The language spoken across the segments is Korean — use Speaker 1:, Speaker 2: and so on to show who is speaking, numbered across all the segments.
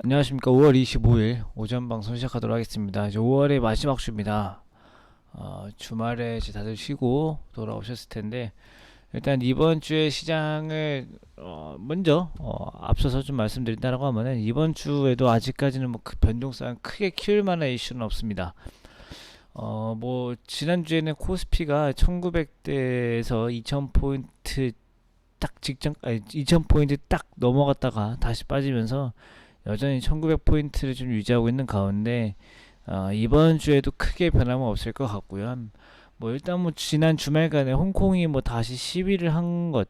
Speaker 1: 안녕하십니까. 5월 25일 오전 방송 시작하도록 하겠습니다. 이제 5월의 마지막 주입니다. 주말에 이제 다들 쉬고 돌아오셨을 텐데, 일단 이번 주의 시장을 먼저 앞서서 좀 말씀드린다고 하면은, 이번 주에도 아직까지는 뭐 그 변동성 크게 키울 만한 이슈는 없습니다. 뭐 지난주에는 코스피가 1900대에서 2000포인트 딱 직전, 아니 2000포인트 딱 넘어갔다가 다시 빠지면서 여전히 1900포인트를 좀 유지하고 있는 가운데, 이번 주에도 크게 변함은 없을 것 같고요. 뭐 일단 뭐 지난 주말간에 홍콩이 뭐 다시 시위를 한 것,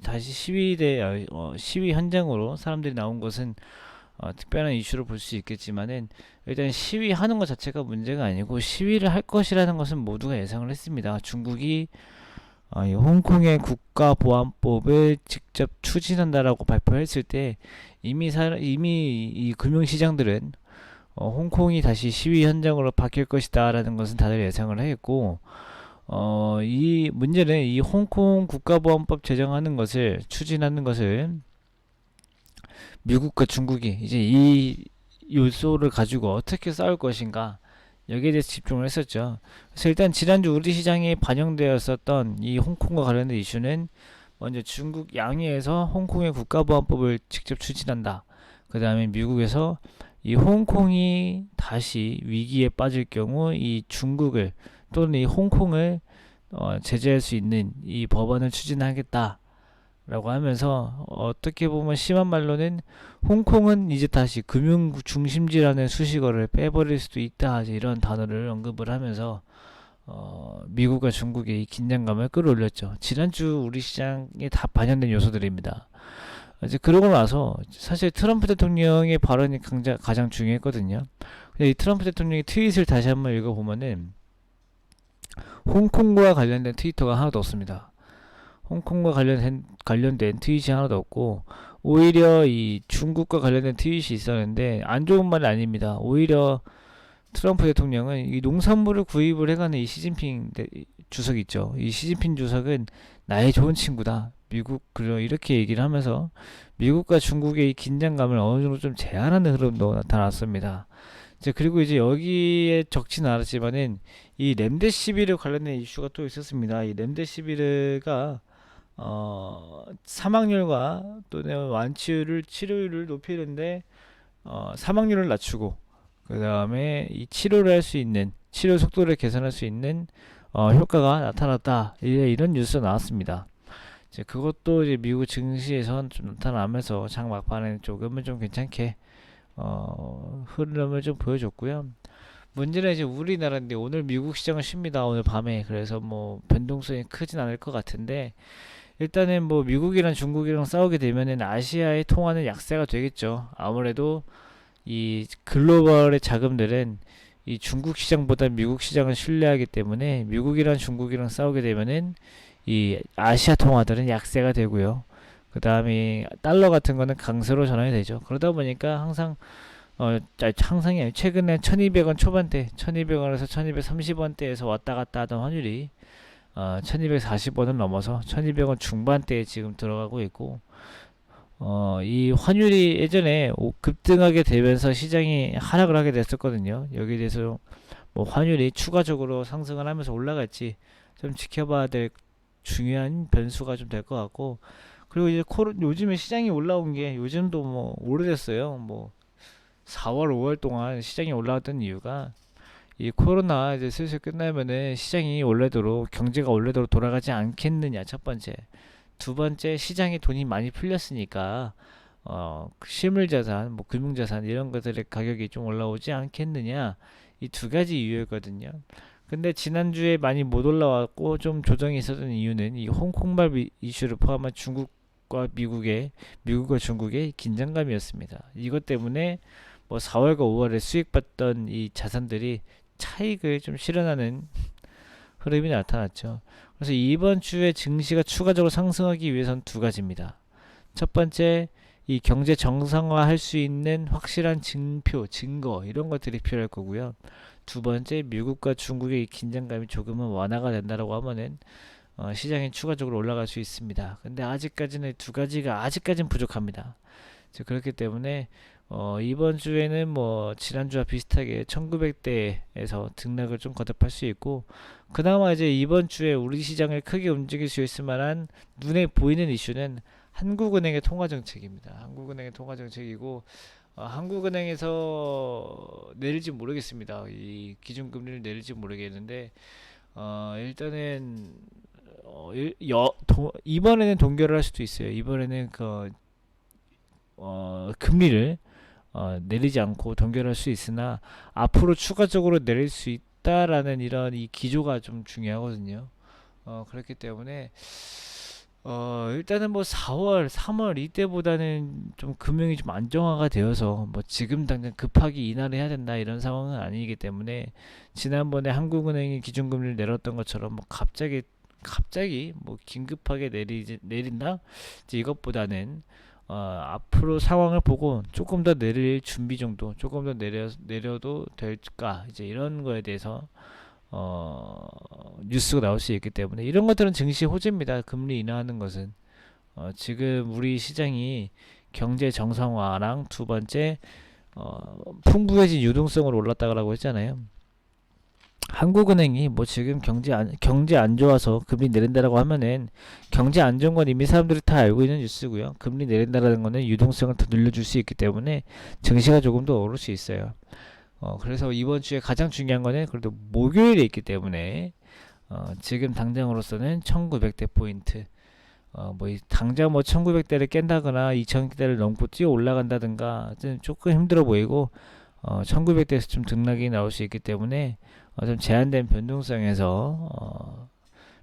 Speaker 1: 다시 시위 현장으로 사람들이 나온 것은 특별한 이슈로 볼 수 있겠지만은, 일단 시위하는 것 자체가 문제가 아니고 시위를 할 것이라는 것은 모두가 예상을 했습니다. 중국이 이 홍콩의 국가보안법을 직접 추진한다라고 발표했을 때, 이미 이 금융시장들은 홍콩이 다시 시위 현장으로 바뀔 것이다라는 것은 다들 예상을 했고, 이 문제는 이 홍콩 국가보안법 제정하는 것을 추진하는 것을 미국과 중국이 이제 이 요소를 가지고 어떻게 싸울 것인가, 여기에 대해서 집중을 했었죠. 그래서 일단 지난주 우리 시장에 반영되었었던 이 홍콩과 관련된 이슈는, 먼저 중국 양회에서 홍콩의 국가보안법을 직접 추진한다. 그 다음에 미국에서 이 홍콩이 다시 위기에 빠질 경우 이 중국을 또는 이 홍콩을 제재할 수 있는 이 법안을 추진하겠다 라고 하면서, 어떻게 보면 심한 말로는 홍콩은 이제 다시 금융 중심지라는 수식어를 빼버릴 수도 있다, 이런 단어를 언급을 하면서 미국과 중국의 이 긴장감을 끌어올렸죠. 지난주 우리 시장에 다 반영된 요소들입니다. 이제 그러고 나서 사실 트럼프 대통령의 발언이 가장 중요했거든요. 근데 이 트럼프 대통령의 트윗을 다시 한번 읽어보면은 홍콩과 관련된 트위터가 하나도 없습니다. 홍콩과 관련된 트윗이 하나도 없고, 오히려 이 중국과 관련된 트윗이 있었는데 안 좋은 말은 아닙니다. 오히려 트럼프 대통령은 이 농산물을 구입을 해가는 이 시진핑 주석 있죠. 이 시진핑 주석은 나의 좋은 친구다. 미국, 그리고 이렇게 얘기를 하면서 미국과 중국의 이 긴장감을 어느 정도 좀 제한하는 흐름도 나타났습니다. 이제 그리고 이제 여기에 적진 않았지만은 이 렘데시비르 관련된 이슈가 또 있었습니다. 이 렘데시비르가 사망률과 또는 치료율을 높이는데 사망률을 낮추고, 그 다음에 이 치료를 할 수 있는, 치료 속도를 개선할 수 있는 효과가 나타났다, 이런 뉴스가 나왔습니다. 이제 그것도 이제 미국 증시에선 좀 나타나면서 장 막판에 조금은 좀 괜찮게 흐름을 좀 보여줬고요. 문제는 이제 우리나라인데, 오늘 미국 시장은 쉽니다. 오늘 밤에. 그래서 뭐 변동성이 크진 않을 것 같은데, 일단은 뭐 미국이랑 중국이랑 싸우게 되면은 아시아의 통화는 약세가 되겠죠. 아무래도 이 글로벌의 자금들은 이 중국 시장보다 미국 시장을 신뢰하기 때문에, 미국이랑 중국이랑 싸우게 되면은 이 아시아 통화들은 약세가 되고요. 그 다음에 달러 같은 거는 강세로 전환이 되죠. 그러다 보니까 항상이 아니고 최근에 1200원 초반대, 1200원에서 1230원대에서 왔다 갔다 하던 환율이 1240원을 넘어서 1200원 중반대에 지금 들어가고 있고, 이 환율이 예전에 급등하게 되면서 시장이 하락을 하게 됐었거든요. 여기에 대해서 뭐 환율이 추가적으로 상승을 하면서 올라갈지 좀 지켜봐야 될 중요한 변수가 좀 될 것 같고, 그리고 이제 요즘에 시장이 올라온 게, 요즘도 뭐 오래됐어요. 뭐 4월, 5월 동안 시장이 올라왔던 이유가, 이 코로나 이제 슬슬 끝나면은 시장이 원래대로, 경제가 원래대로 돌아가지 않겠느냐, 첫 번째. 두 번째, 시장에 돈이 많이 풀렸으니까 그 실물자산, 뭐 금융자산 이런 것들의 가격이 좀 올라오지 않겠느냐, 이 두 가지 이유였거든요. 근데 지난주에 많이 못 올라왔고 좀 조정이 있었던 이유는 이 홍콩발 이슈를 포함한 미국과 중국의 긴장감이었습니다. 이것 때문에 뭐 4월과 5월에 수익받던 이 자산들이 차익을 좀 실현하는 흐름이 나타났죠. 그래서 이번 주에 증시가 추가적으로 상승하기 위해선 두 가지입니다. 첫 번째, 이 경제 정상화 할 수 있는 확실한 증거, 이런 것들이 필요할 거고요. 두 번째, 미국과 중국의 이 긴장감이 조금은 완화가 된다라고 하면은 시장이 추가적으로 올라갈 수 있습니다. 근데 아직까지는 두 가지가 아직까지는 부족합니다. 이제 그렇기 때문에 이번 주에는 뭐 지난주와 비슷하게 1900대에서 등락을 좀 거듭할 수 있고, 그나마 이제 이번 주에 우리 시장을 크게 움직일 수 있을 만한 눈에 보이는 이슈는 한국은행의 통화 정책입니다. 한국은행의 통화 정책이고, 한국은행에서 내릴지 모르겠습니다. 이 기준금리를 내릴지 모르겠는데, 일단은 이번에는 동결을 할 수도 있어요. 이번에는 금리를 내리지 않고 동결할 수 있으나, 앞으로 추가적으로 내릴 수 있다라는 이런 이 기조가 좀 중요하거든요. 그렇기 때문에 일단은 뭐 4월, 3월 이때보다는 좀 금융이 좀 안정화가 되어서 뭐 지금 당장 급하게 인하를 해야 된다 이런 상황은 아니기 때문에, 지난번에 한국은행이 기준금리를 내렸던 것처럼 뭐 갑자기 뭐 긴급하게 내린다, 이제 이것보다는 앞으로 상황을 보고 조금 더 내릴 준비 정도, 조금 더 내려도 될까, 이제 이런 거에 대해서 뉴스가 나올 수 있기 때문에, 이런 것들은 증시 호재입니다. 금리 인하하는 것은 지금 우리 시장이 경제 정상화랑, 두 번째 풍부해진 유동성으로 올랐다고 했잖아요. 한국은행이 뭐 지금 경제 안 좋아서 금리 내린다라고 하면은, 경제 안 좋은 건 이미 사람들이 다 알고 있는 뉴스고요. 금리 내린다라는 거는 유동성을 더 늘려줄 수 있기 때문에 증시가 조금 더 오를 수 있어요. 그래서 이번 주에 가장 중요한 거는 그래도 목요일에 있기 때문에, 지금 당장으로서는 1900대 포인트, 당장 뭐 1900대를 깬다거나 2000대를 넘고 뛰어 올라간다든가 조금 힘들어 보이고, 1900대에서 좀 등락이 나올 수 있기 때문에 좀 제한된 변동성에서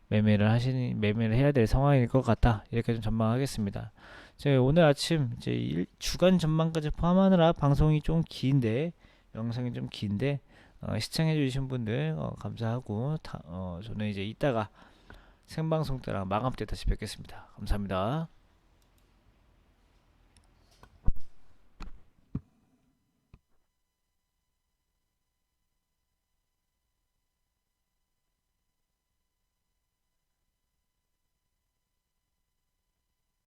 Speaker 1: 매매를 해야 될 상황일 것 같다, 이렇게 좀 전망하겠습니다. 제가 오늘 아침 이제 주간 전망까지 포함하느라 방송이 좀 긴데, 영상이 좀 긴데, 시청해주신 분들 감사하고, 저는 이제 이따가 생방송 때랑 마감 때 다시 뵙겠습니다. 감사합니다.